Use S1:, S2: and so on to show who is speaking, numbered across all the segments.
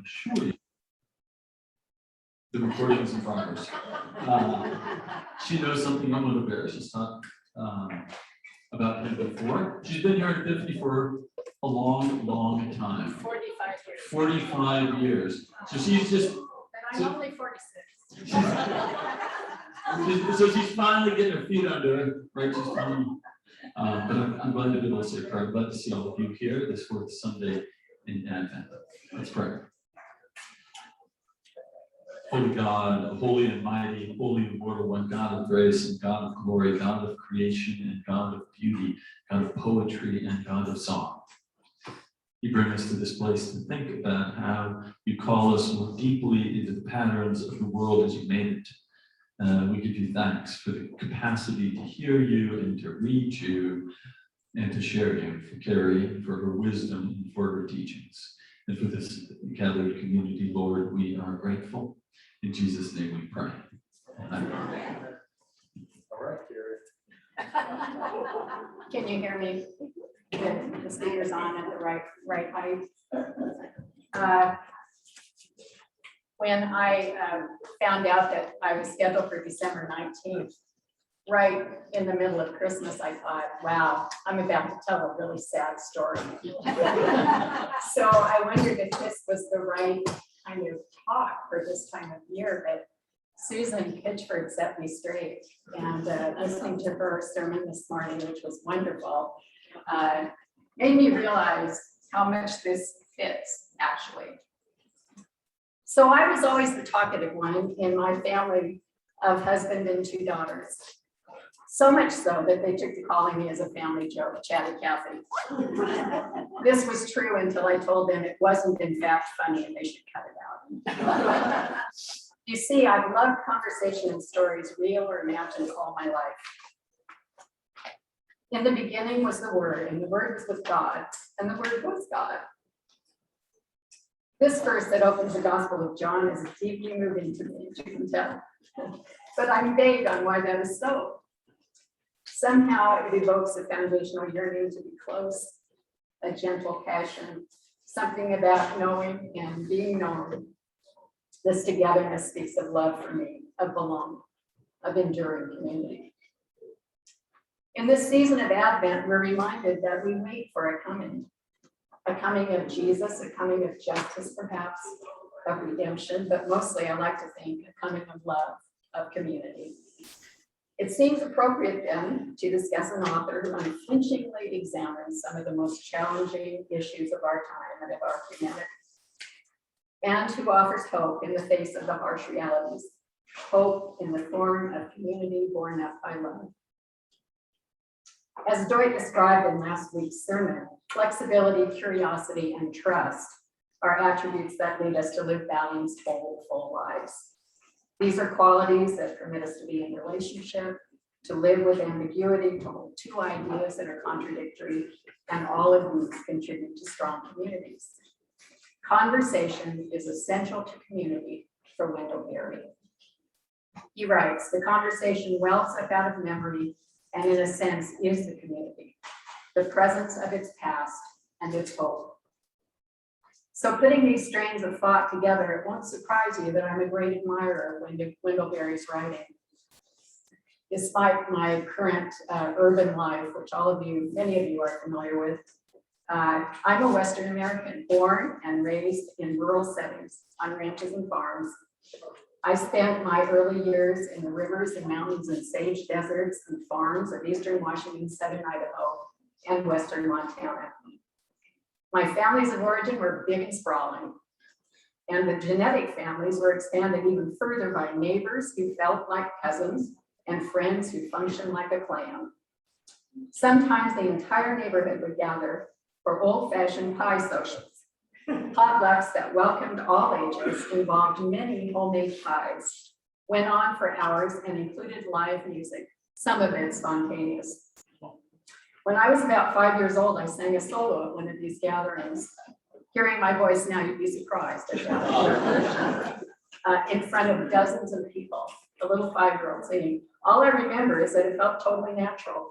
S1: assure you, the recording is in progress. She knows something about Wendell Berry. She's talked about him before. She's been here at 50 for a long, long time.
S2: 45 years.
S1: 45 years. So she's just.
S2: And I'm only 46.
S1: So she's finally getting her feet under her, right? She's finally, but I'm glad to be able to say prayer. I'm glad to see all of you here this fourth Sunday in Advent. Let's pray. Holy God, holy and mighty, holy and immortal one, God of grace and God of glory, God of creation and God of beauty, God of poetry and God of song. You bring us to this place to think about how you call us more deeply into the patterns of the world as you made it. We give you thanks for the capacity to hear you and to read you and to share you, for Kari, for her wisdom and for her teachings. And for this gathered community, Lord, we are grateful. In Jesus' name we pray. Amen.
S3: All right, Kari.
S2: Can you hear me? With the speakers on at the right height. When I found out that I was scheduled for December 19th, right in the middle of Christmas, I thought, wow, I'm about to tell a really sad story. So I wondered if this was the right kind of talk for this time of year, but Susan Pitchford set me straight, and listening to her sermon this morning, which was wonderful, made me realize how much this fits, actually. So I was always the talkative one in my family of husband and 2 daughters. So much so that they took to calling me as a family joke, Chatty Cathy. This was true until I told them it wasn't in fact funny and they should cut it out. You see, I've loved conversation and stories, real or imagined, all my life. In the beginning was the Word, and the Word was with God, and the Word was God. This verse that opens the Gospel of John is deeply moving to me, as you can tell. But I'm vague on why that is so. Somehow it evokes a foundational yearning to be close, a gentle passion, something about knowing and being known. This togetherness speaks of love for me, of belonging, of enduring community. In this season of Advent, we're reminded that we wait for a coming of Jesus, a coming of justice, perhaps, of redemption, but mostly I like to think a coming of love, of community. It seems appropriate then to discuss an author who unflinchingly examines some of the most challenging issues of our time and of our humanity, and who offers hope in the face of the harsh realities, hope in the form of community born up by love. As Dwight described in last week's sermon, flexibility, curiosity, and trust are attributes that lead us to live balanced, whole, full lives. These are qualities that permit us to be in relationship, to live with ambiguity, to hold 2 ideas that are contradictory, and all of these contribute to strong communities. Conversation is essential to community for Wendell Berry. He writes, the conversation wells up out of memory and in a sense is the community, the presence of its past and its hope. So putting these strains of thought together, it won't surprise you that I'm a great admirer of Wendell Berry's writing. Despite my current urban life, which many of you are familiar with, I'm a Western American, born and raised in rural settings on ranches and farms. I spent my early years in the rivers and mountains and sage deserts and farms of eastern Washington, southern Idaho, and western Montana. My families of origin were big and sprawling, and the genetic families were expanded even further by neighbors who felt like cousins and friends who functioned like a clan. Sometimes the entire neighborhood would gather for old-fashioned pie socials. Potlucks that welcomed all ages, involved many homemade pies, went on for hours, and included live music, some of it spontaneous. When I was about 5 years old, I sang a solo at one of these gatherings. Hearing my voice now, you'd be surprised at that. In front of dozens of people, a little 5-year-old singing. All I remember is that it felt totally natural.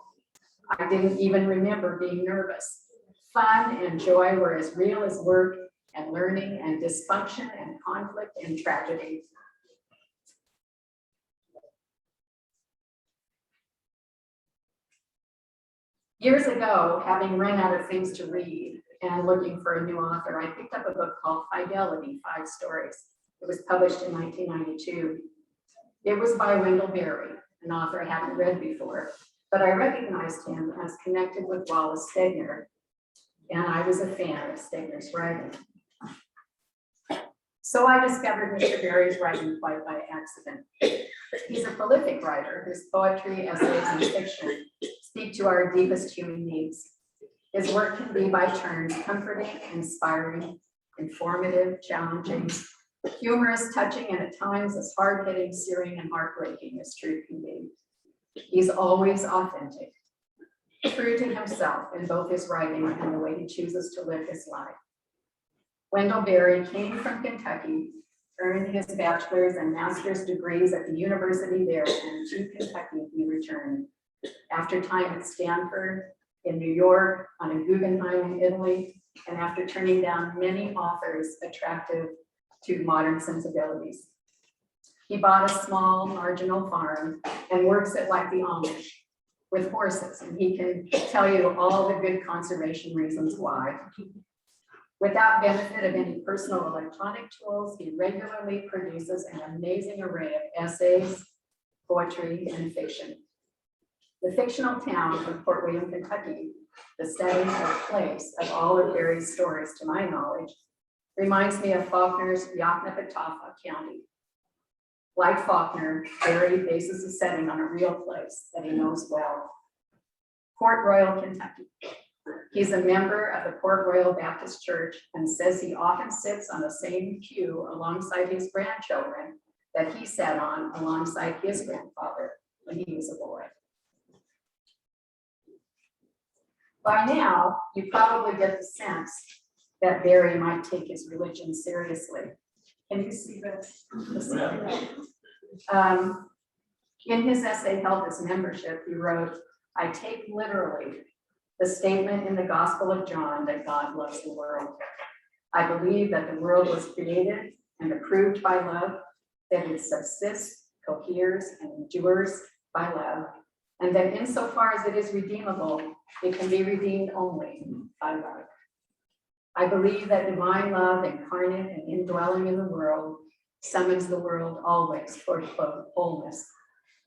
S2: I didn't even remember being nervous. Fun and joy were as real as work, and learning and dysfunction and conflict and tragedy. Years ago, having run out of things to read and looking for a new author, I picked up a book called Fidelity, 5 Stories. It was published in 1992. It was by Wendell Berry, an author I hadn't read before, but I recognized him as connected with Wallace Stegner, and I was a fan of Stegner's writing. So I discovered Mr. Berry's writing quite by accident. He's a prolific writer whose poetry, essays, and fiction speak to our deepest human needs. His work can be by turns comforting, inspiring, informative, challenging, humorous, touching, and at times as hard-hitting, searing, and heartbreaking as truth can be. He's always authentic, true to himself in both his writing and the way he chooses to live his life. Wendell Berry came from Kentucky, earned his bachelor's and master's degrees at the university there, and to Kentucky he returned. After time at Stanford, in New York, on a Guggenheim in Italy, and after turning down many authors attractive to modern sensibilities. He bought a small marginal farm and works it like the Amish with horses, and he can tell you all the good conservation reasons why. Without benefit of any personal electronic tools, he regularly produces an amazing array of essays, poetry, and fiction. The fictional town of Fort William, Kentucky, the setting or place of all of Berry's stories, to my knowledge, reminds me of Faulkner's Yoknapatawpha County. Like Faulkner, Berry bases the setting on a real place that he knows well, Port Royal, Kentucky. He's a member of the Port Royal Baptist Church and says he often sits on the same pew alongside his grandchildren that he sat on alongside his grandfather when he was a boy. By now, you probably get the sense that Berry might take his religion seriously. Can you see this? In his essay, Help is Membership, he wrote, I take literally the statement in the Gospel of John that God loves the world. I believe that the world was created and approved by love, that it subsists, coheres, and endures by love, and that insofar as it is redeemable, it can be redeemed only by love. I believe that divine love incarnate and indwelling in the world summons the world always toward wholeness,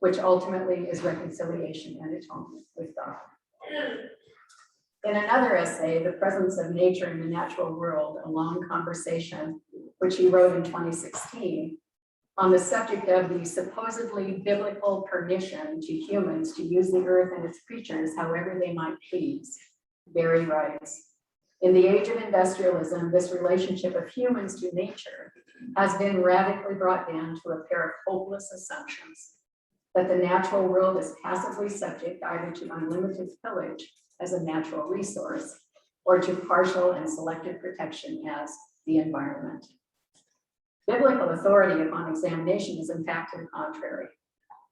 S2: which ultimately is reconciliation and atonement with God. In another essay, The Presence of Nature in the Natural World, a long conversation, which he wrote in 2016, on the subject of the supposedly biblical permission to humans to use the earth and its creatures however they might please, Berry writes, in the age of industrialism, this relationship of humans to nature has been radically brought down to a pair of hopeless assumptions, that the natural world is passively subject either to unlimited pillage as a natural resource, or to partial and selective protection as the environment. Biblical authority upon examination is in fact the contrary.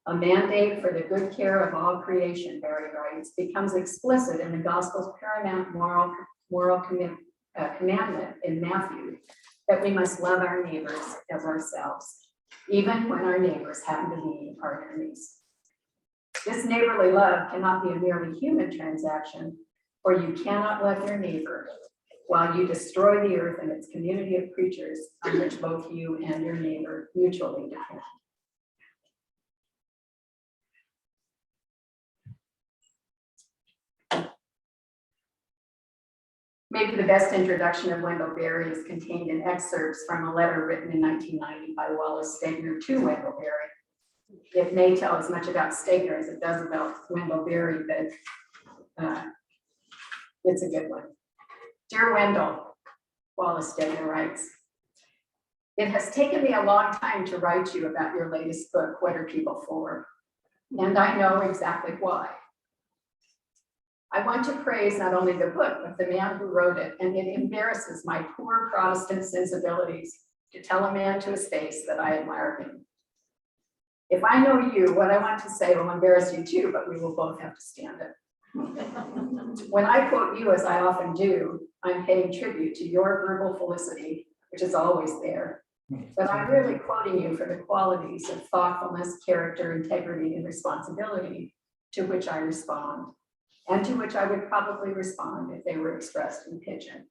S2: A mandate for the good care of all creation, Berry writes, becomes explicit in the gospel's paramount moral commandment in Matthew, that we must love our neighbors as ourselves, even when our neighbors happen to be our enemies. This neighborly love cannot be a merely human transaction, for you cannot love your neighbor while you destroy the earth and its community of creatures on which both you and your neighbor mutually depend. Maybe the best introduction of Wendell Berry is contained in excerpts from a letter written in 1990 by Wallace Stegner to Wendell Berry. It may tell as much about Stegner as it does about Wendell Berry, but it's a good one. Dear Wendell, Wallace Stegner writes, it has taken me a long time to write you about your latest book, What Are People For? And I know exactly why. I want to praise not only the book, but the man who wrote it, and it embarrasses my poor Protestant sensibilities to tell a man to his face that I admire him. If I know you, what I want to say will embarrass you too, but we will both have to stand it. When I quote you, as I often do, I'm paying tribute to your verbal felicity, which is always there. But I'm really quoting you for the qualities of thoughtfulness, character, integrity, and responsibility to which I respond, and to which I would probably respond if they were expressed in pidgin.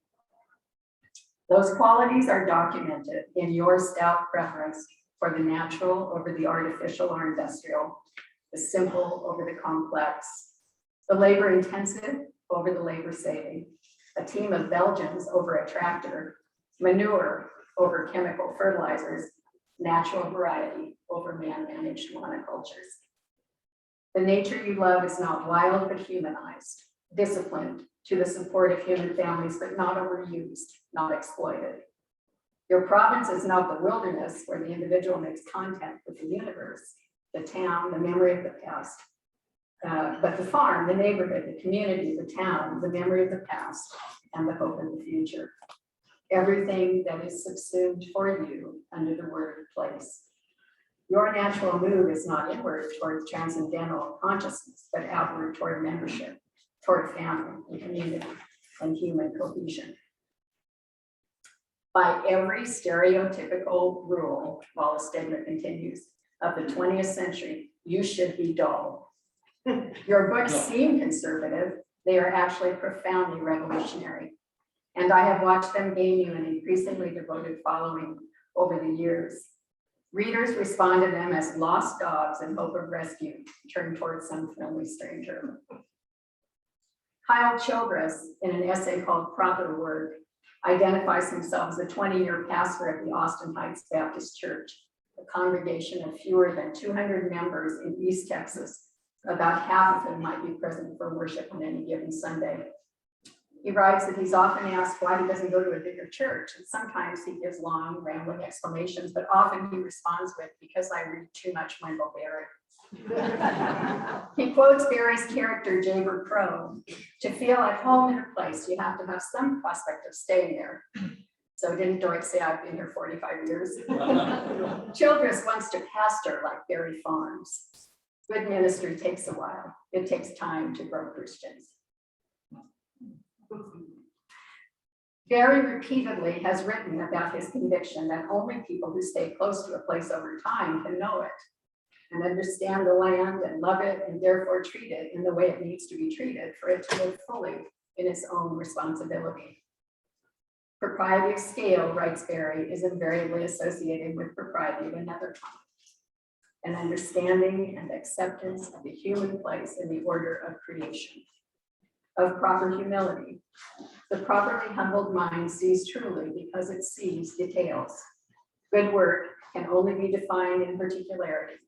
S2: Those qualities are documented in your stout preference for the natural over the artificial or industrial, the simple over the complex, the labor intensive over the labor saving, a team of Belgians over a tractor, manure over chemical fertilizers, natural variety over man-managed monocultures. The nature you love is not wild but humanized, disciplined to the support of human families, but not overused, not exploited. Your province is not the wilderness where the individual makes contact with the universe, the town, the memory of the past, but the farm, the neighborhood, the community, the town, the memory of the past, and the hope of the future. Everything that is subsumed for you under the word place. Your natural move is not inward toward transcendental consciousness, but outward toward membership, toward family and community and human cohesion. By every stereotypical rule, while the stigma continues, of the 20th century, you should be dull. Your books seem conservative, they are actually profoundly revolutionary. And I have watched them gain you an increasingly devoted following over the years. Readers respond to them as lost dogs in hope of rescue, turned towards some friendly stranger. Kyle Childress, in an essay called Proper Work, identifies himself as a 20-year pastor of the Austin Heights Baptist Church, a congregation of fewer than 200 members in East Texas. About half of whom might be present for worship on any given Sunday. He writes that he's often asked why he doesn't go to a bigger church, and sometimes he gives long, rambling explanations, but often he responds with, because I read too much Wendell Berry. He quotes Berry's character, Jaber Crow, to feel at home in a place, you have to have some prospect of staying there. So didn't Doig say I've been here 45 years? Childress wants to pastor like Berry farms. Good ministry takes a while. It takes time to grow Christians. Berry repeatedly has written about his conviction that only people who stay close to a place over time can know it and understand the land and love it and therefore treat it in the way it needs to be treated for it to live fully in its own responsibility. Propriety of scale, writes Berry, is invariably associated with propriety of another kind. An understanding and acceptance of the human place in the order of creation. Of proper humility. The properly humbled mind sees truly because it sees details. Good work can only be defined in particularity,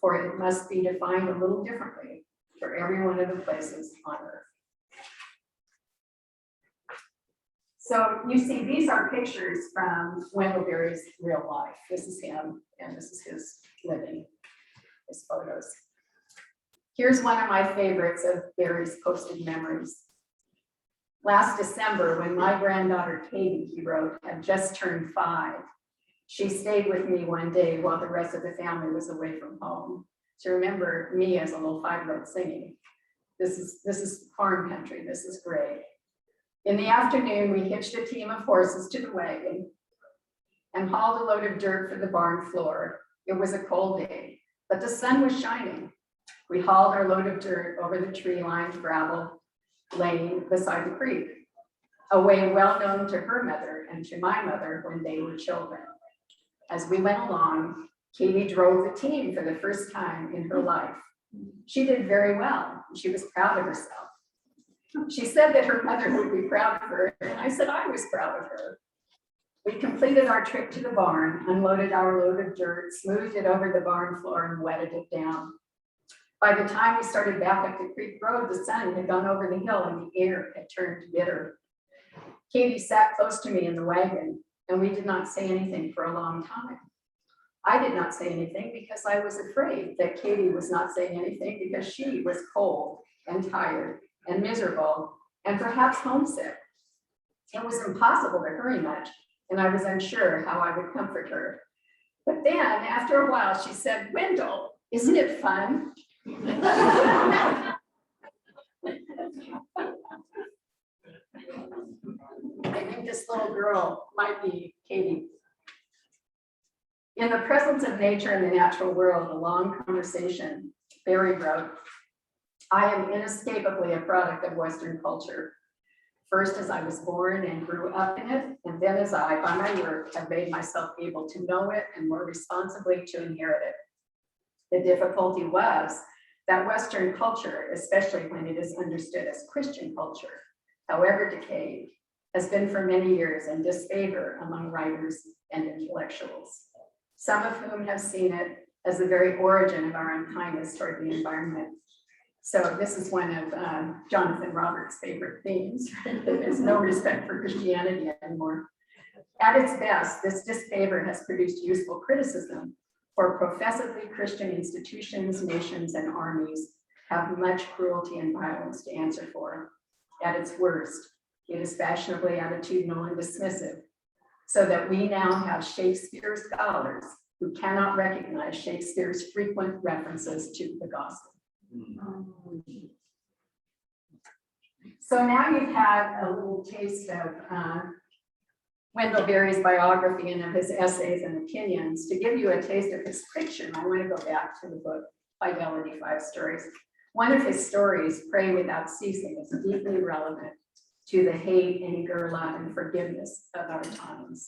S2: for it must be defined a little differently for every one of the places on earth. So you see, these are pictures from Wendell Berry's real life. This is him, and this is his living, his photos. Here's one of my favorites of Berry's posted memories. Last December, when my granddaughter Katie, he wrote, had just turned 5, she stayed with me one day while the rest of the family was away from home. To remember me as a little 5-year-old singing. This is farm country, this is great. In the afternoon, we hitched a team of horses to the wagon and hauled a load of dirt for the barn floor. It was a cold day, but the sun was shining. We hauled our load of dirt over the tree-lined gravel lane beside the creek, a way well known to her mother and to my mother when they were children. As we went along, Katie drove the team for the first time in her life. She did very well. She was proud of herself. She said that her mother would be proud of her, and I said I was proud of her. We completed our trip to the barn, unloaded our load of dirt, smoothed it over the barn floor, and wetted it down. By the time we started back up the creek road, the sun had gone over the hill and the air had turned bitter. Katie sat close to me in the wagon, and we did not say anything for a long time. I did not say anything because I was afraid that Katie was not saying anything because she was cold and tired and miserable and perhaps homesick. It was impossible to hurry much, and I was unsure how I would comfort her. But then, after a while, she said, "Wendell, isn't it fun?" I think this little girl might be Katie. In the presence of nature and the natural world, a long conversation, Barry wrote, I am inescapably a product of Western culture. First, as I was born and grew up in it, and then as I, by my work, have made myself able to know it and more responsibly to inherit it. The difficulty was that Western culture, especially when it is understood as Christian culture, however decayed, has been for many years in disfavor among writers and intellectuals, some of whom have seen it as the very origin of our unkindness toward the environment. So this is one of Jonathan Roberts' favorite themes, right? There's no respect for Christianity anymore. At its best, this disfavor has produced useful criticism, for professedly Christian institutions, nations, and armies have much cruelty and violence to answer for. At its worst, it is fashionably attitudinal and dismissive, so that we now have Shakespeare scholars who cannot recognize Shakespeare's frequent references to the gospel. So now you've had a little taste of Wendell Berry's biography and of his essays and opinions. To give you a taste of his fiction, I want to go back to the book, Fidelity 5 Stories. One of his stories, Pray Without Ceasing, is deeply relevant to the hate, anger, love, and forgiveness of our times.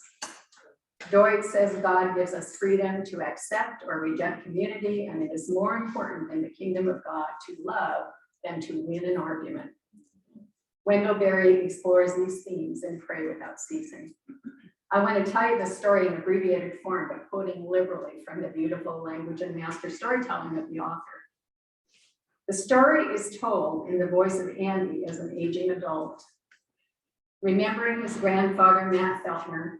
S2: Doig says God gives us freedom to accept or reject community, and it is more important in the kingdom of God to love than to win an argument. Wendell Berry explores these themes in Pray Without Ceasing. I want to tell you the story in abbreviated form, but quoting liberally from the beautiful language and master storytelling of the author. The story is told in the voice of Andy as an aging adult, remembering his grandfather, Matt Feltner,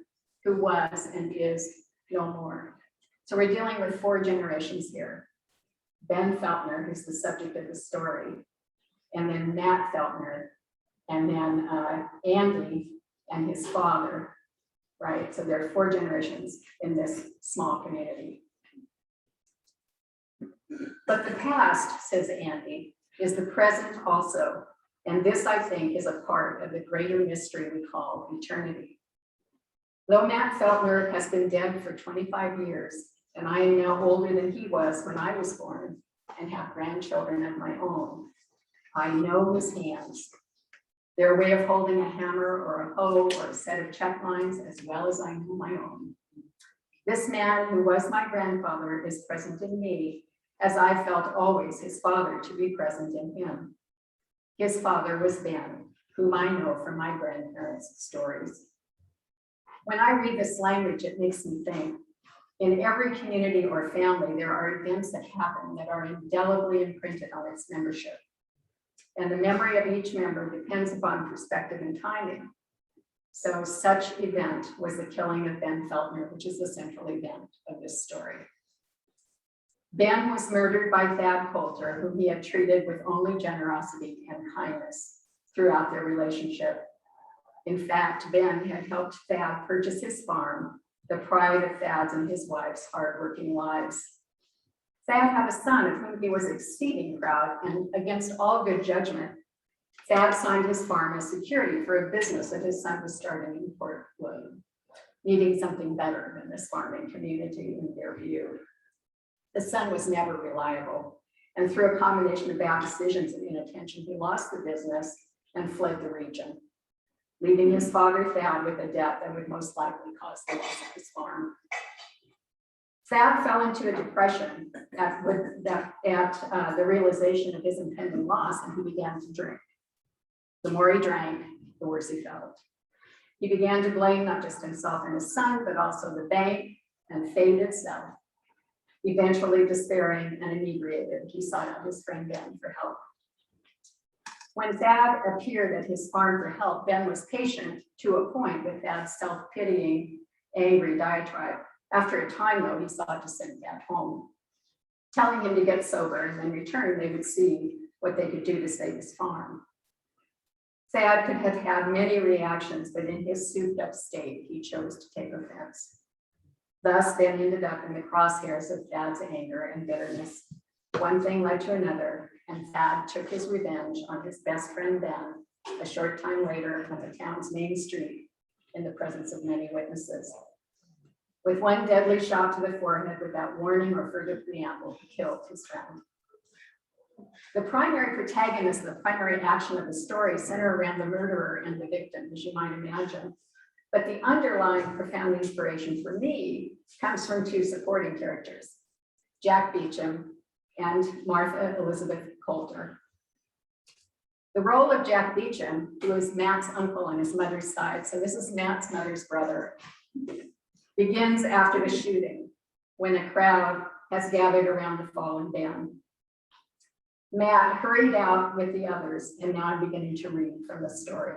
S2: who was and is no more. So we're dealing with 4 generations here. Ben Feltner, who's the subject of the story, and then Matt Feltner, and then Andy and his father, right? So there are 4 generations in this small community. But the past, says Andy, is the present also. And this, I think, is a part of the greater mystery we call eternity. Though Matt Feltner has been dead for 25 years, and I am now older than he was when I was born and have grandchildren of my own, I know his hands, their way of holding a hammer or a hoe or a set of check lines as well as I know my own. This man who was my grandfather is present in me, as I felt always his father to be present in him. His father was Ben, whom I know from my grandparents' stories. When I read this language, it makes me think, in every community or family, there are events that happen that are indelibly imprinted on its membership. And the memory of each member depends upon perspective and timing. So such event was the killing of Ben Feltner, which is the central event of this story. Ben was murdered by Thad Coulter, whom he had treated with only generosity and kindness throughout their relationship. In fact, Ben had helped Thad purchase his farm, the pride of Thad's and his wife's hardworking lives. Thad had a son of whom he was exceeding proud, and against all good judgment, Thad signed his farm as security for a business that his son was starting in Port William, needing something better than this farming community in their view. The son was never reliable, and through a combination of bad decisions and inattention, he lost the business and fled the region, leaving his father Thad with a debt that would most likely cause the loss of his farm. Thad fell into a depression at the realization of his impending loss, and he began to drink. The more he drank, the worse he felt. He began to blame not just himself and his son, but also the bank and fate itself. Eventually despairing and inebriated, he sought out his friend Ben for help. When Thad appeared at his farm for help, Ben was patient to a point with Thad's self-pitying, angry diatribe. After a time, though, he sought to send Thad home, telling him to get sober, and in return, they would see what they could do to save his farm. Thad could have had many reactions, but in his souped-up state, he chose to take offense. Thus, Ben ended up in the crosshairs of Thad's anger and bitterness. One thing led to another, and Thad took his revenge on his best friend Ben a short time later on the town's main street, in the presence of many witnesses. With one deadly shot to the forehead without warning or further preamble, he killed his friend. The primary protagonist, the primary action of the story center around the murderer and the victim, as you might imagine. But the underlying profound inspiration for me comes from two supporting characters, Jack Beecham and Martha Elizabeth Coulter. The role of Jack Beecham, who is Matt's uncle on his mother's side, so this is Matt's mother's brother, begins after the shooting when a crowd has gathered around the fallen band. Matt hurried out with the others, and now I'm beginning to read from the story.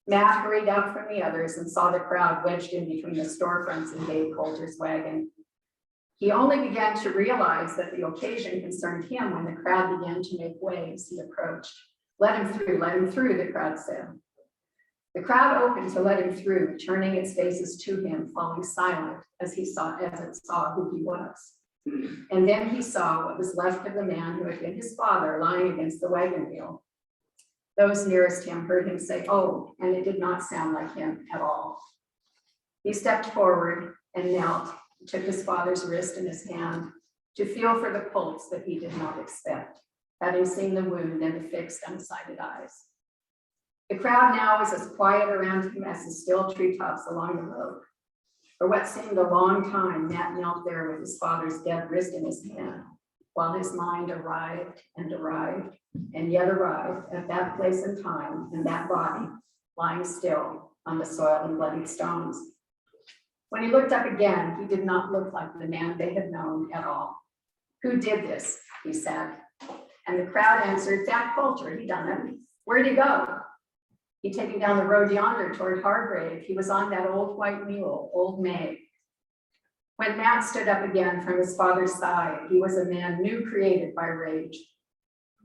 S2: Matt hurried out from the others and saw the crowd wedged in between the storefronts and Dave Coulter's wagon. He only began to realize that the occasion concerned him when the crowd began to make way as he approached. Let him through, the crowd said. The crowd opened to let him through, turning its faces to him, falling silent as it saw who he was. And then he saw what was left of the man who had been his father lying against the wagon wheel. Those nearest him heard him say, "Oh," and it did not sound like him at all. He stepped forward and knelt, took his father's wrist in his hand to feel for the pulse that he did not expect, having seen the wound and the fixed, unsighted eyes. The crowd now was as quiet around him as the still treetops along the road. For what seemed a long time, Matt knelt there with his father's dead wrist in his hand, while his mind arrived and yet arrived at that place and time and that body lying still on the soiled and bloodied stones. When he looked up again, he did not look like the man they had known at all. "Who did this?" he said. And the crowd answered, "Jack Coulter, he done it." "Where'd he go?" "He taken down the road yonder toward Hargrave. He was on that old white mule, Old May." When Matt stood up again from his father's side, he was a man new created by rage.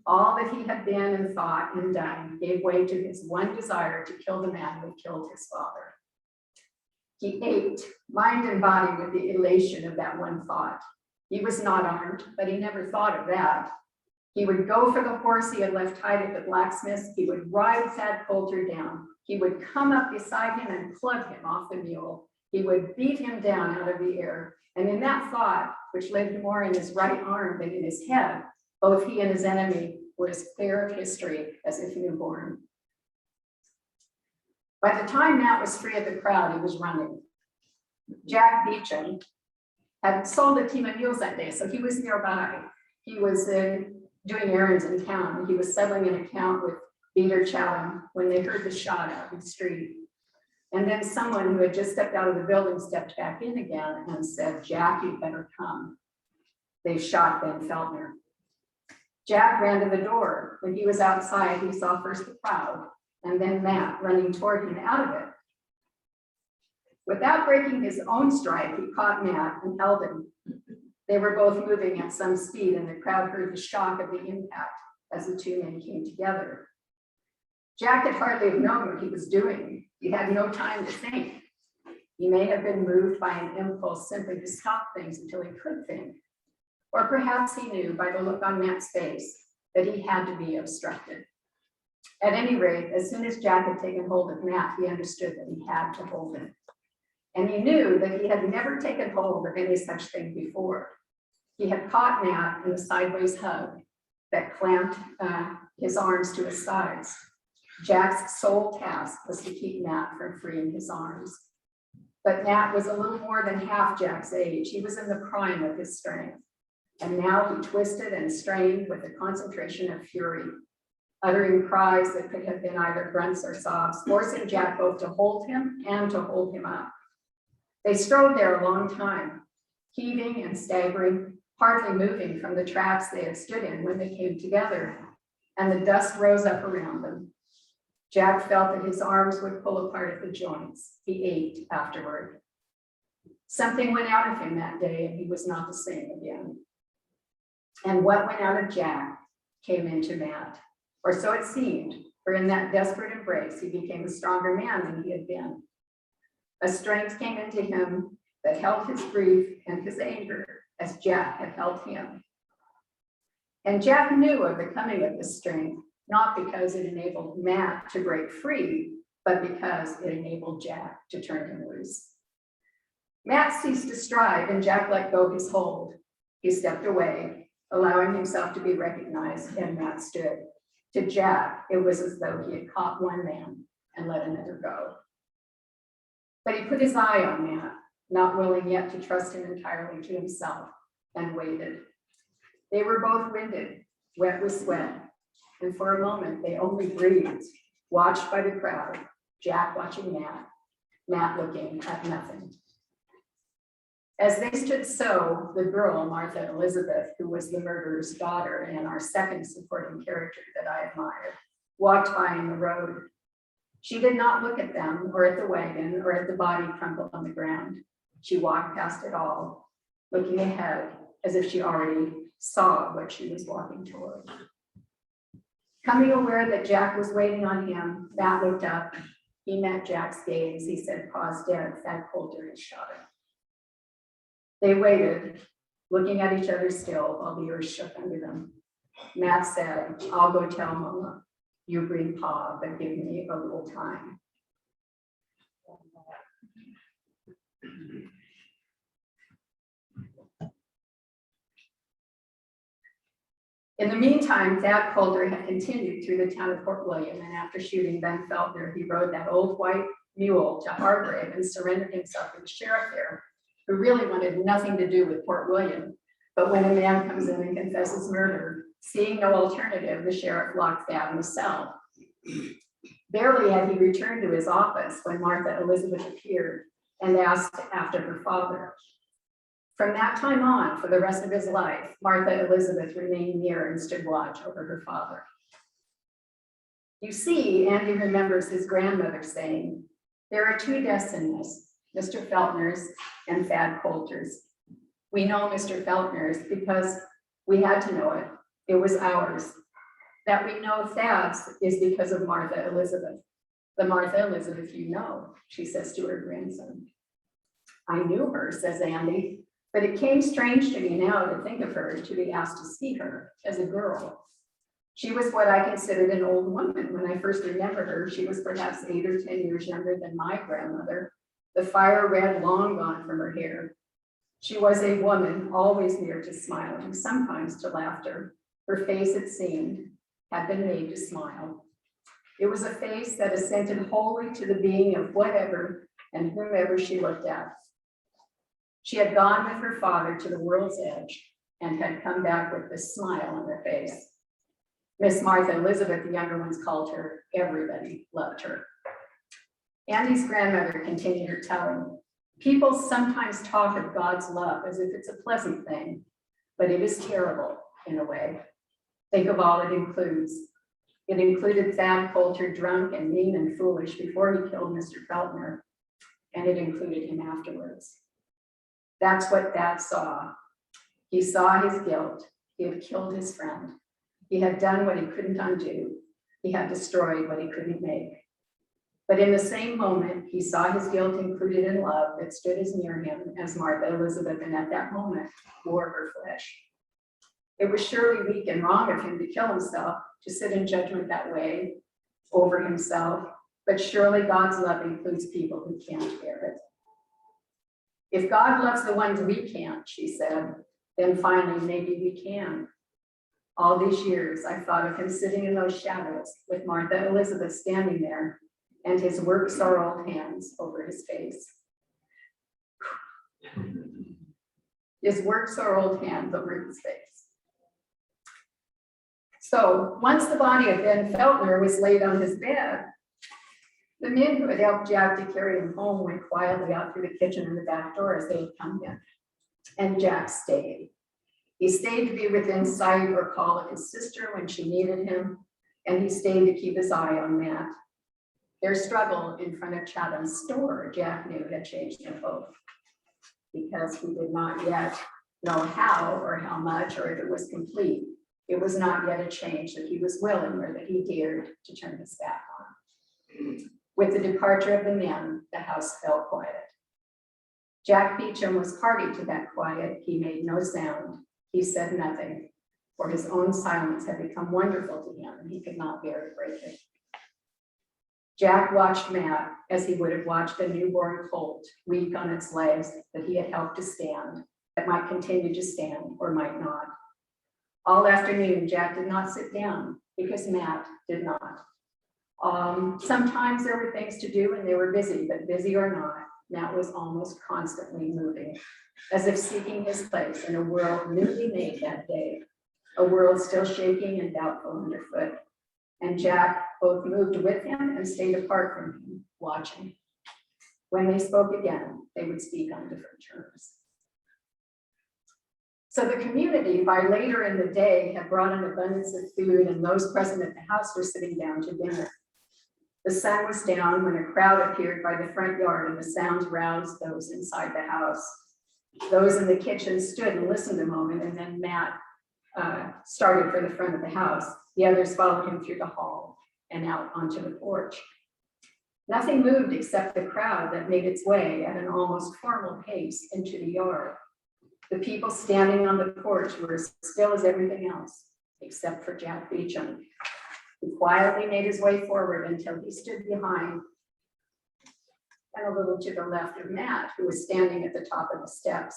S2: All that he had been and thought and done gave way to his one desire to kill the man who had killed his father. He ached, mind and body, with the elation of that one thought. He was not armed, but he never thought of that. He would go for the horse he had left tied at the blacksmith's. He would ride Thad Coulter down. He would come up beside him and club him off the mule. He would beat him down out of the air. And in that thought, which lived more in his right arm than in his head, both he and his enemy were as clear of history as if newborn. By the time Matt was free of the crowd, he was running. Jack Beecham had sold a team of mules that day, so he was nearby. He was doing errands in town. He was settling an account with Peter Chatham when they heard the shot out in the street. And then someone who had just stepped out of the building stepped back in again and said, "Jack, you better come. They shot Ben Feltner." Jack ran to the door. When he was outside, he saw first the crowd and then Matt running toward him out of it. Without breaking his own stride, he caught Matt and held him. They were both moving at some speed, and the crowd heard the shock of the impact as the two men came together. Jack had hardly known what he was doing. He had no time to think. He may have been moved by an impulse simply to stop things until he could think. Or perhaps he knew by the look on Matt's face that he had to be obstructed. At any rate, as soon as Jack had taken hold of Matt, he understood that he had to hold him. And he knew that he had never taken hold of any such thing before. He had caught Matt in a sideways hug that clamped his arms to his sides. Jack's sole task was to keep Matt from freeing his arms. But Matt was a little more than half Jack's age. He was in the prime of his strength. And now he twisted and strained with a concentration of fury, uttering cries that could have been either grunts or sobs, forcing Jack both to hold him and to hold him up. They strode there a long time, heaving and staggering, hardly moving from the tracks they had stood in when they came together, and the dust rose up around them. Jack felt that his arms would pull apart at the joints. He ached afterward. Something went out of him that day, and he was not the same again. And what went out of Jack came into Matt, or so it seemed, for in that desperate embrace, he became a stronger man than he had been. A strength came into him that held his grief and his anger as Jack had held him. And Jack knew of the coming of this strength, not because it enabled Matt to break free, but because it enabled Jack to turn him loose. Matt ceased to stride and Jack let go his hold. He stepped away, allowing himself to be recognized, and Matt stood. To Jack, it was as though he had caught one man and let another go. But he put his eye on Matt, not willing yet to trust him entirely to himself, and waited. They were both winded, wet with sweat, and for a moment they only breathed, watched by the crowd, Jack watching Matt, Matt looking at nothing. As they stood so, the girl, Martha Elizabeth, who was the murderer's daughter and our second supporting character that I admired, walked by in the road. She did not look at them or at the wagon or at the body crumpled on the ground. She walked past it all, looking ahead as if she already saw what she was walking toward. Coming aware that Jack was waiting on him, Matt looked up. He met Jack's gaze. He said, "Pa's dead. Thad Coulter has shot him." They waited, looking at each other still while the earth shook under them. Matt said, "I'll go tell Mama. You bring Pa, but give me a little time." In the meantime, Thad Coulter had continued through the town of Port William, and after shooting Ben Feltner, he rode that old white mule to Hargrave and surrendered himself to the sheriff there, who really wanted nothing to do with Port William. But when a man comes in and confesses murder, seeing no alternative, the sheriff locked Thad in a cell. Barely had he returned to his office when Martha Elizabeth appeared and asked after her father. From that time on, for the rest of his life, Martha Elizabeth remained near and stood watch over her father. You see, Andy remembers his grandmother saying, "There are two deaths in this, Mr. Feltner's and Thad Coulter's. We know Mr. Feltner's because we had to know it. It was ours. That we know Thad's is because of Martha Elizabeth. The Martha Elizabeth you know," she says to her grandson. "I knew her," says Andy, "but it came strange to me now to think of her, to be asked to see her as a girl. She was what I considered an old woman. When I first remember her, she was perhaps 8 or 10 years younger than my grandmother, the fire red long gone from her hair. She was a woman, always near to smiling, sometimes to laughter. Her face, it seemed, had been made to smile. It was a face that assented wholly to the being of whatever and whomever she looked at. She had gone with her father to the world's edge and had come back with this smile on her face. Miss Martha Elizabeth, the younger ones called her. Everybody loved her." Andy's grandmother continued her telling. "People sometimes talk of God's love as if it's a pleasant thing, but it is terrible in a way. Think of all it includes. It included Thad Coulter drunk and mean and foolish before he killed Mr. Feltner, and it included him afterwards. That's what Thad saw. He saw his guilt. He had killed his friend. He had done what he couldn't undo. He had destroyed what he couldn't make. But in the same moment, he saw his guilt included in love that stood as near him as Martha Elizabeth, and at that moment wore her flesh. It was surely weak and wrong of him to kill himself, to sit in judgment that way over himself, but surely God's love includes people who can't bear it. If God loves the ones we can't," she said, "then finally maybe we can." All these years, I thought of him sitting in those shadows with Martha Elizabeth standing there and his work-sorrowed hands over his face. His work-sorrowed hands over his face. So once the body of Ben Feltner was laid on his bed, the men who had helped Jack to carry him home went quietly out through the kitchen and the back door as they had come in. And Jack stayed. He stayed to be within sight or call of his sister when she needed him, and he stayed to keep his eye on Matt. Their struggle in front of Chatham's store, Jack knew, had changed them both, because he did not yet know how or how much or if it was complete. It was not yet a change that he was willing or that he dared to turn his back on. With the departure of the men, the house fell quiet. Jack Beecham was party to that quiet. He made no sound. He said nothing, for his own silence had become wonderful to him, and he could not bear to break it. Jack watched Matt as he would have watched a newborn colt, weak on its legs that he had helped to stand, that might continue to stand or might not. All afternoon, Jack did not sit down because Matt did not. Sometimes there were things to do and they were busy, but busy or not, Matt was almost constantly moving, as if seeking his place in a world newly made that day, a world still shaking and doubtful underfoot. And Jack both moved with him and stayed apart from him, watching. When they spoke again, they would speak on different terms. So the community, by later in the day, had brought an abundance of food, and those present at the house were sitting down to dinner. The sun was down when a crowd appeared by the front yard, and the sounds roused those inside the house. Those in the kitchen stood and listened a moment, and then Matt started for the front of the house. The others followed him through the hall and out onto the porch. Nothing moved except the crowd that made its way at an almost formal pace into the yard. The people standing on the porch were as still as everything else, except for Jack Beecham, who quietly made his way forward until he stood behind and a little to the left of Matt, who was standing at the top of the steps.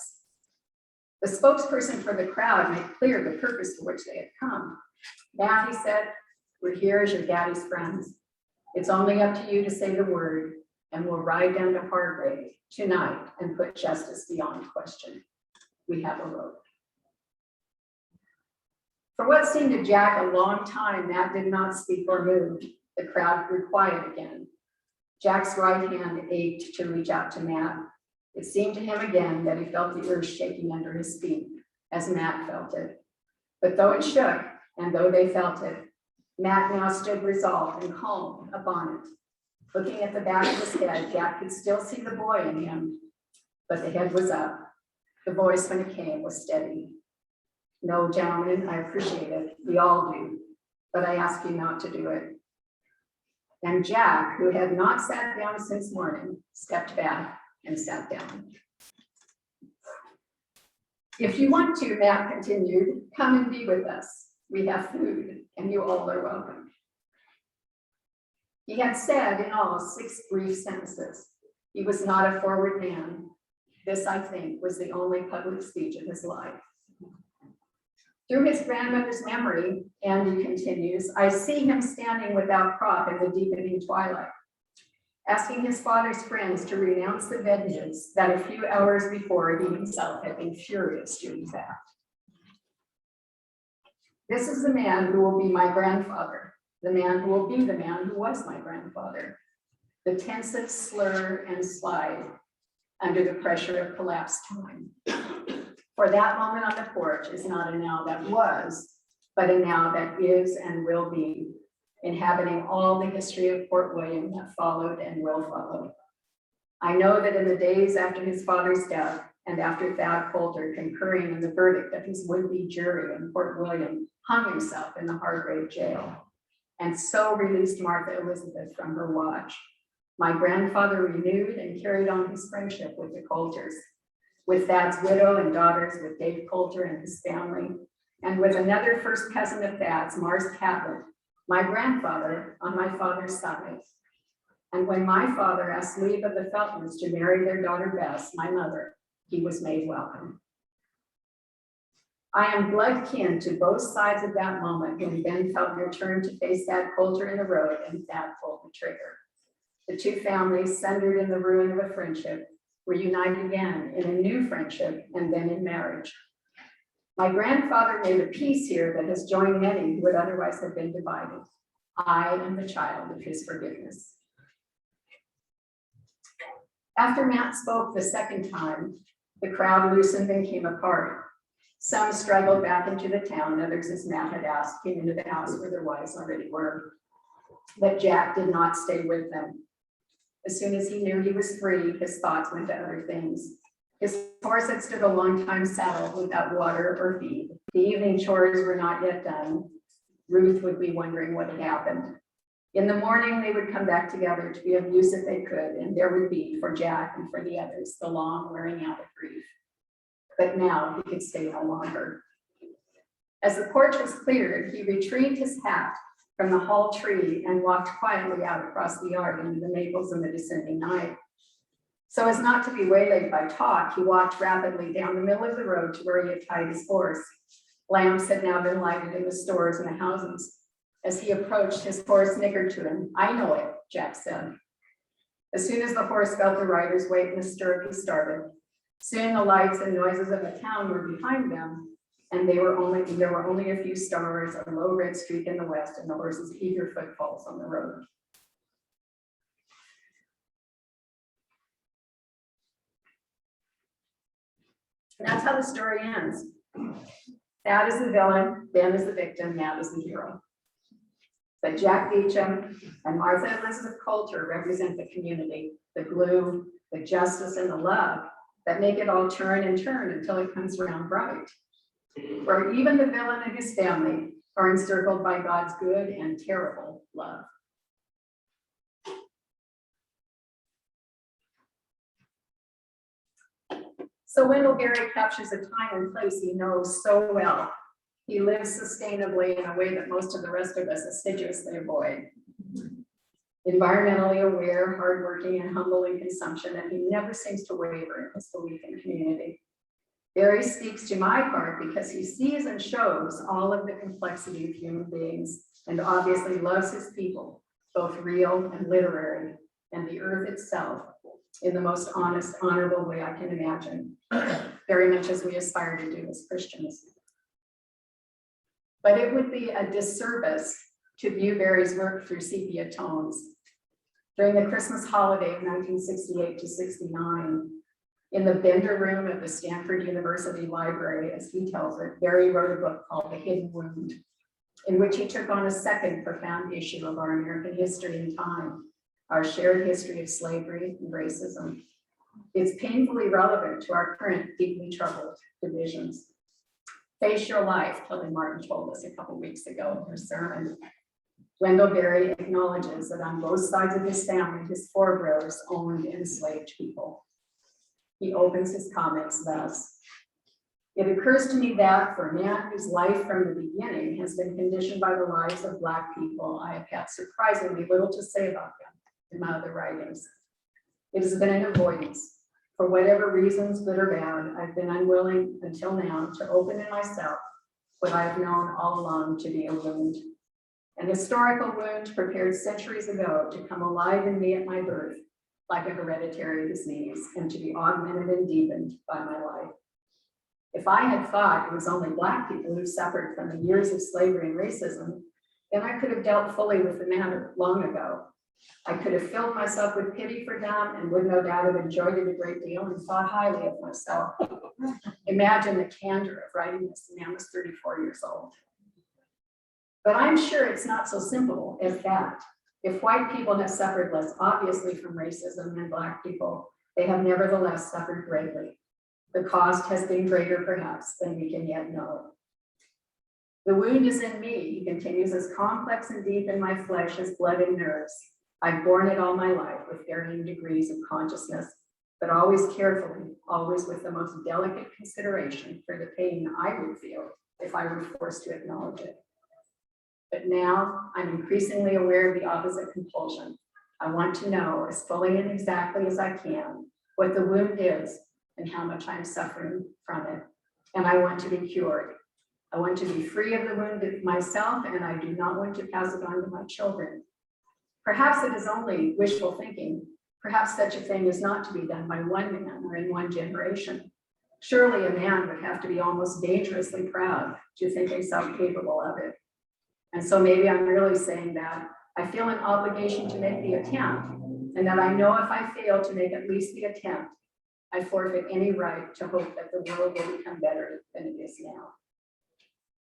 S2: The spokesperson for the crowd made clear the purpose for which they had come. Matt, he said, we're here as your daddy's friends. It's only up to you to say the word, and we'll ride down to Hargrave tonight and put justice beyond question. We have a rope. For what seemed to Jack a long time, Matt did not speak or move. The crowd grew quiet again. Jack's right hand ached to reach out to Matt. It seemed to him again that he felt the earth shaking under his feet, as Matt felt it. But though it shook, and though they felt it, Matt now stood resolved and calm upon it. Looking at the back of his head, Jack could still see the boy in him, but the head was up. The voice, when it came, was steady. No, gentlemen, I appreciate it. We all do. But I ask you not to do it. And Jack, who had not sat down since morning, stepped back and sat down. If you want to, Matt continued, come and be with us. We have food, and you all are welcome. He had said in all 6 brief sentences. He was not a forward man. This, I think, was the only public speech of his life. Through his grandmother's memory, Andy continues, I see him standing without prop in the deepening twilight, asking his father's friends to renounce the vengeance that a few hours before he himself had been furious to exact. This is the man who will be my grandfather, the man who will be the man who was my grandfather. The tensive slur and slide under the pressure of collapsed time. For that moment on the porch is not a now that was, but a now that is and will be, inhabiting all the history of Fort William that followed and will follow. I know that in the days after his father's death and after Thad Coulter concurring in the verdict of his would-be jury in Fort William hung himself in the Hargrave jail and so released Martha Elizabeth from her watch, my grandfather renewed and carried on his friendship with the Coulters, with Thad's widow and daughters, with Dave Coulter and his family, and with another first cousin of Thad's, Mars Catlett, my grandfather on my father's side. And when my father asked leave of the Feltons to marry their daughter Bess, my mother, he was made welcome. I am blood kin to both sides of that moment when Ben Feltner turned to face Thad Coulter in the road and Thad pulled the trigger. The two families, sundered in the ruin of a friendship, were united again in a new friendship and then in marriage. My grandfather made a peace here that has joined many who would otherwise have been divided. I am the child of his forgiveness. After Matt spoke the second time, the crowd loosened and came apart. Some straggled back into the town, others, as Matt had asked, came into the house where their wives already were. But Jack did not stay with them. As soon as he knew he was free, his thoughts went to other things. His horse had stood a long time saddled without water or feed. The evening chores were not yet done. Ruth would be wondering what had happened. In the morning, they would come back together to be of use if they could, and there would be, for Jack and for the others, the long wearing out of grief. But now he could stay no longer. As the porch was cleared, he retrieved his hat from the hall tree and walked quietly out across the yard into the maples in the descending night. So as not to be waylaid by talk, he walked rapidly down the middle of the road to where he had tied his horse. Lamps had now been lighted in the stores and the houses. As he approached, his horse nickered to him. "I know it," Jack said. As soon as the horse felt the rider's weight in the stirrup, he started. Soon the lights and noises of the town were behind them, and there were only a few stars, a low red streak in the west, and the horse's eager footfalls on the road. And that's how the story ends. Thad is the villain, Ben is the victim, Matt is the hero. But Jack Beecham and Martha Elizabeth Coulter represent the community, the glue, the justice, and the love that make it all turn and turn until it comes around right. Where even the villain and his family are encircled by God's good and terrible love. So Wendell Berry captures a time and place he knows so well. He lives sustainably in a way that most of the rest of us assiduously avoid. Environmentally aware, hardworking, and humble in consumption, and he never seems to waver in his belief in community. Berry speaks to my heart because he sees and shows all of the complexity of human beings and obviously loves his people, both real and literary, and the earth itself in the most honest, honorable way I can imagine, very much as we aspire to do as Christians. But it would be a disservice to view Berry's work through sepia tones. During the Christmas holiday of 1968 to 69, in the Bender room at the Stanford University Library, as he tells it, Berry wrote a book called The Hidden Wound, in which he took on a second profound issue of our American history and time, our shared history of slavery and racism. It's painfully relevant to our current deeply troubled divisions. Face your life, Kelly Martin told us a couple weeks ago in her sermon. Wendell Berry acknowledges that on both sides of his family, his forebrothers owned enslaved people. He opens his comments thus: "It occurs to me that for a man whose life from the beginning has been conditioned by the lives of Black people, I have had surprisingly little to say about them in my other writings. It has been an avoidance. For whatever reasons, good or bad, I've been unwilling until now to open in myself what I have known all along to be a wound. An historical wound prepared centuries ago to come alive in me at my birth, like a hereditary disease, and to be augmented and deepened by my life. If I had thought it was only Black people who suffered from the years of slavery and racism, then I could have dealt fully with the matter long ago. I could have filled myself with pity for them and would no doubt have enjoyed it a great deal and thought highly of myself. Imagine the candor of writing this when I was 34 years old. But I'm sure it's not so simple as that. If white people have suffered less obviously from racism than Black people, they have nevertheless suffered greatly. The cost has been greater perhaps than we can yet know. The wound is in me," he continues, "as complex and deep in my flesh as blood and nerves. I've borne it all my life with varying degrees of consciousness, but always carefully, always with the most delicate consideration for the pain I would feel if I were forced to acknowledge it. But now I'm increasingly aware of the opposite compulsion. I want to know as fully and exactly as I can what the wound is and how much I'm suffering from it. And I want to be cured. I want to be free of the wound myself, and I do not want to pass it on to my children. Perhaps it is only wishful thinking. Perhaps such a thing is not to be done by one man or in one generation. Surely a man would have to be almost dangerously proud to think himself capable of it. And so maybe I'm really saying that I feel an obligation to make the attempt, and that I know if I fail to make at least the attempt, I forfeit any right to hope that the world will become better than it is now."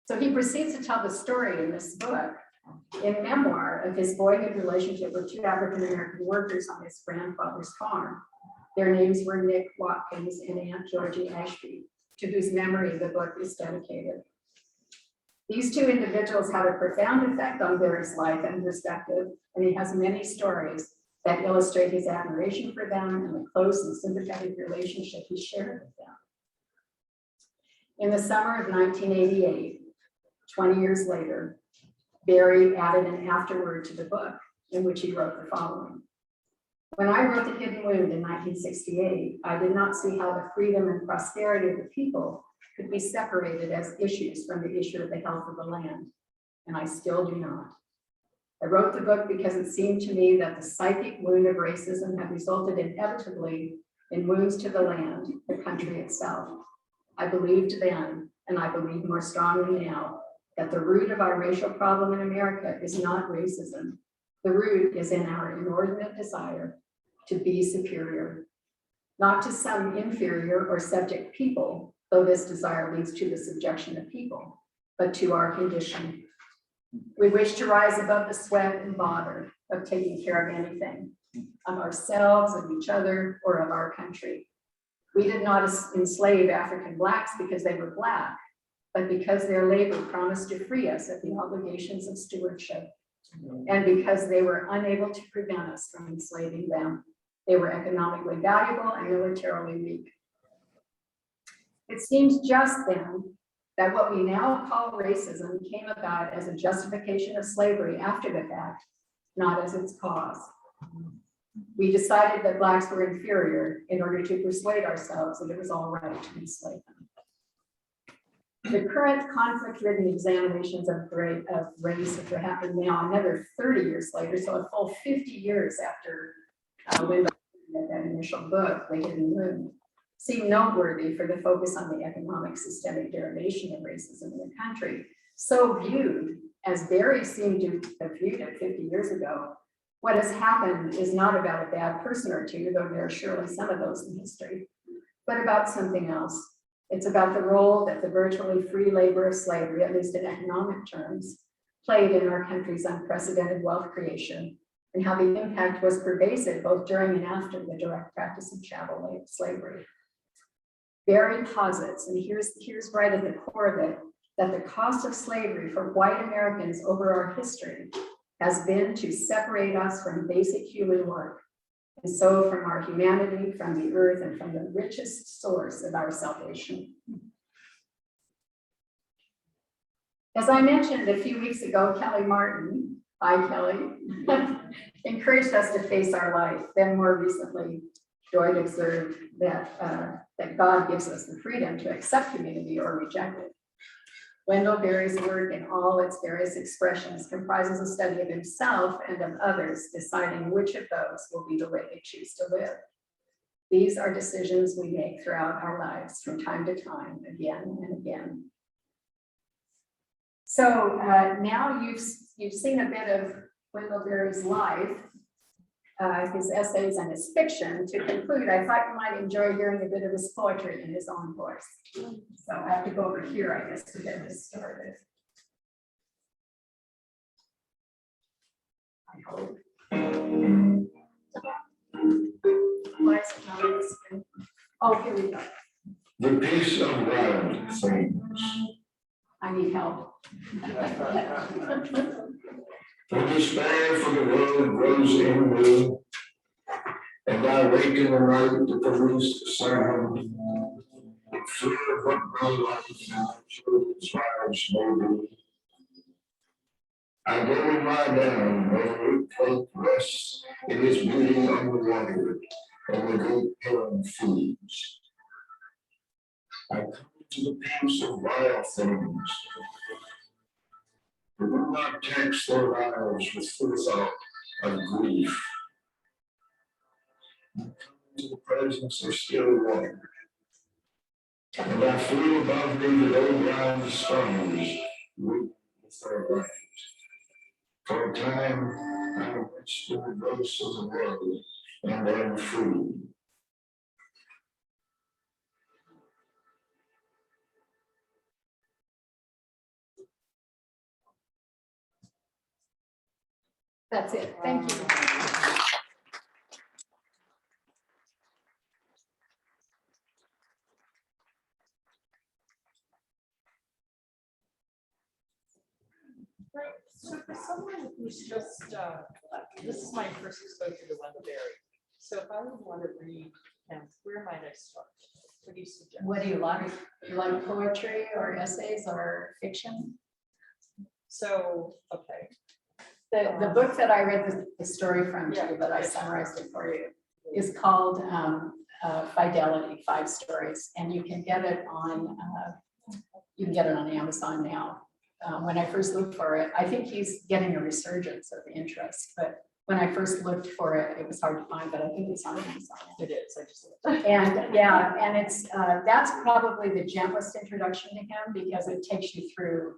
S2: So he proceeds to tell the story in this book, in memoir, of his boyhood relationship with two African-American workers on his grandfather's farm. Their names were Nick Watkins and Aunt Georgie Ashby, to whose memory the book is dedicated. These two individuals had a profound effect on Berry's life and perspective, and he has many stories that illustrate his admiration for them and the close and sympathetic relationship he shared with them. In the summer of 1988, 20 years later, Barry added an afterword to the book in which he wrote the following. When I wrote The Hidden Wound in 1968, I did not see how the freedom and prosperity of the people could be separated as issues from the issue of the health of the land, and I still do not. I wrote the book because it seemed to me that the psychic wound of racism had resulted inevitably in wounds to the land, the country itself. I believed then, and I believe more strongly now, that the root of our racial problem in America is not racism. The root is in our inordinate desire to be superior, not to some inferior or subject people, though this desire leads to the subjection of people, but to our condition. We wish to rise above the sweat and bother of taking care of anything, of ourselves, of each other, or of our country. We did not enslave African Blacks because they were Black, but because their labor promised to free us of the obligations of stewardship, and because they were unable to prevent us from enslaving them. They were economically valuable and militarily weak. It seems just then that what we now call racism came about as a justification of slavery after the fact, not as its cause. We decided that Blacks were inferior in order to persuade ourselves that it was all right to enslave them. The current conflict-ridden examinations of race, which are happening now another 30 years later, so a full 50 years after Wendell read that initial book, The Hidden Wound, seem noteworthy for the focus on the economic systemic derivation of racism in the country. So viewed, as Barry seemed to have viewed it 50 years ago, what has happened is not about a bad person or two, though there are surely some of those in history, but about something else. It's about the role that the virtually free labor of slavery, at least in economic terms, played in our country's unprecedented wealth creation, and how the impact was pervasive both during and after the direct practice of chattel slavery. Barry posits, and here's right at the core of it, that the cost of slavery for white Americans over our history has been to separate us from basic human work, and so from our humanity, from the earth, and from the richest source of our salvation. As I mentioned a few weeks ago, Kelly Martin, hi Kelly, encouraged us to face our life. Then more recently, Joy observed that, that God gives us the freedom to accept community or reject it. Wendell Berry's work in all its various expressions comprises a study of himself and of others, deciding which of those will be the way they choose to live. These are decisions we make throughout our lives from time to time, again and again. So now you've seen a bit of Wendell Berry's life, his essays and his fiction. To conclude, I thought you might enjoy hearing a bit of his poetry in his own voice. So I have to go over here, I guess, to get this started. I hope. Why is it not on the screen? Oh, here we go.
S3: The peace of wild things.
S2: I need help.
S3: When despair for the world grows in me, and I wake in the night at the least sound, in fear of what my life and children's lives may be, I go and lie down where it take rest in its beauty on the water, and the great heron feeds. I come to the peace of wild things, who do not tax their lives with full thought of grief. I come to the presence of still water, and I feel above me the old round stars weep with their light. For a time I watched the ghosts of the world, and am free.
S2: That's it. Thank you.
S4: So for someone who's just, this is my first exposure to Wendell Berry. So if I would want to read him, where might I start? What do you suggest?
S2: What do you like? You like poetry or essays or fiction?
S4: So, okay,
S2: The book that I read the story from
S4: Yeah.
S2: too, but I summarized it for you, is called Fidelity, 5 Stories, and you can get it on Amazon now. When I first looked for it, I think he's getting a resurgence of interest, but when I first looked for it, it was hard to find, but I think it's on Amazon.
S4: it is, I just.
S2: And yeah, and it's, that's probably the gentlest introduction to him because it takes you through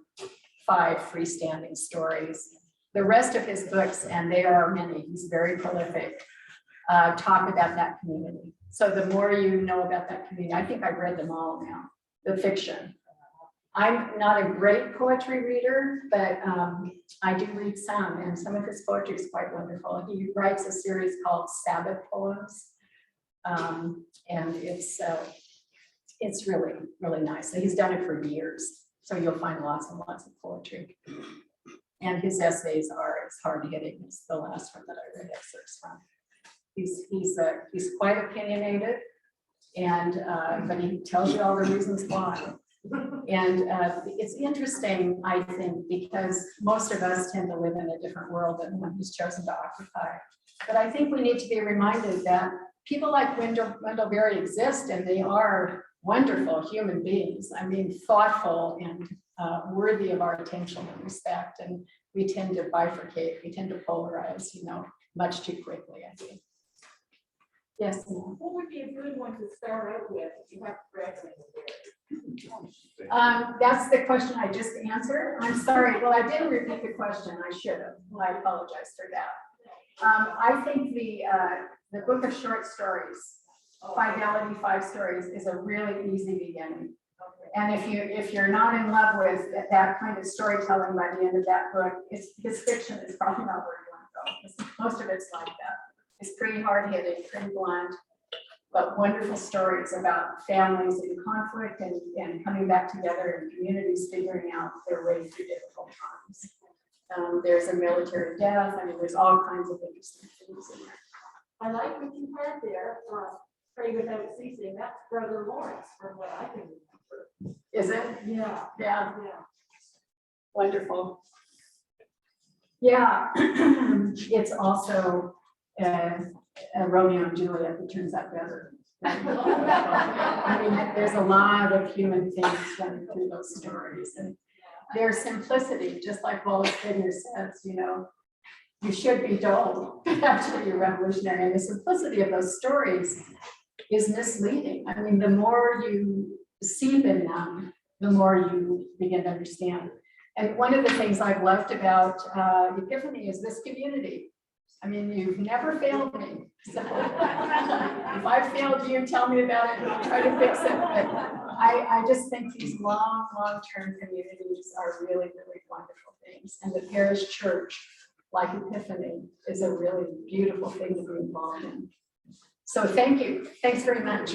S2: 5 freestanding stories. The rest of his books, and there are many, he's very prolific, talk about that community. So the more you know about that community, I think I've read them all now, the fiction. I'm not a great poetry reader, but I do read some, and some of his poetry is quite wonderful. He writes a series called Sabbath Poems, and it's really, really nice. And he's done it for years, so you'll find lots and lots of poetry. And his essays are as hard hitting as the last one that I read excerpts from. He's quite opinionated, and but he tells you all the reasons why. And it's interesting, I think, because most of us tend to live in a different world than the one who's chosen to occupy. But I think we need to be reminded that people like Wendell Berry exist, and they are wonderful human beings. I mean, thoughtful and worthy of our attention and respect. And we tend to bifurcate, we tend to polarize, much too quickly, I think. Yes. Ma'am.
S5: What would be a good one to start out with if you have graduated?
S2: That's the question I just answered. I'm sorry. Well, I didn't repeat the question. I should have. Well, I apologize for that. I think the book of short stories, Fidelity, 5 Stories, is a really easy beginning. And if you're not in love with that kind of storytelling by the end of that book, his fiction is probably not where you want to go. Most of it's like that. It's pretty hard hitting, pretty blunt, but wonderful stories about families in conflict and coming back together and communities figuring out their way through difficult times. There's a military death. I mean, there's all kinds of interesting things in there.
S5: I like what you had there, Pray Without Ceasing. That's Brother Lawrence, from what I can remember.
S2: Is it?
S5: Yeah.
S2: Yeah,
S5: Yeah.
S2: wonderful. Yeah, it's also a Romeo and Juliet that turns out better. I mean, there's a lot of human things running through those stories, and their simplicity, just like Wallace Stegner says, you should be dull, actually you're revolutionary. And the simplicity of those stories is misleading. I mean, the more you seep in them, the more you begin to understand. And one of the things I've loved about Epiphany is this community. I mean, you've never failed me. So, if I failed you, tell me about it and I'll try to fix it. But I just think these long-term communities are really, really wonderful things. And the parish church, like Epiphany, is a really beautiful thing to be involved in. So thank you. Thanks very much.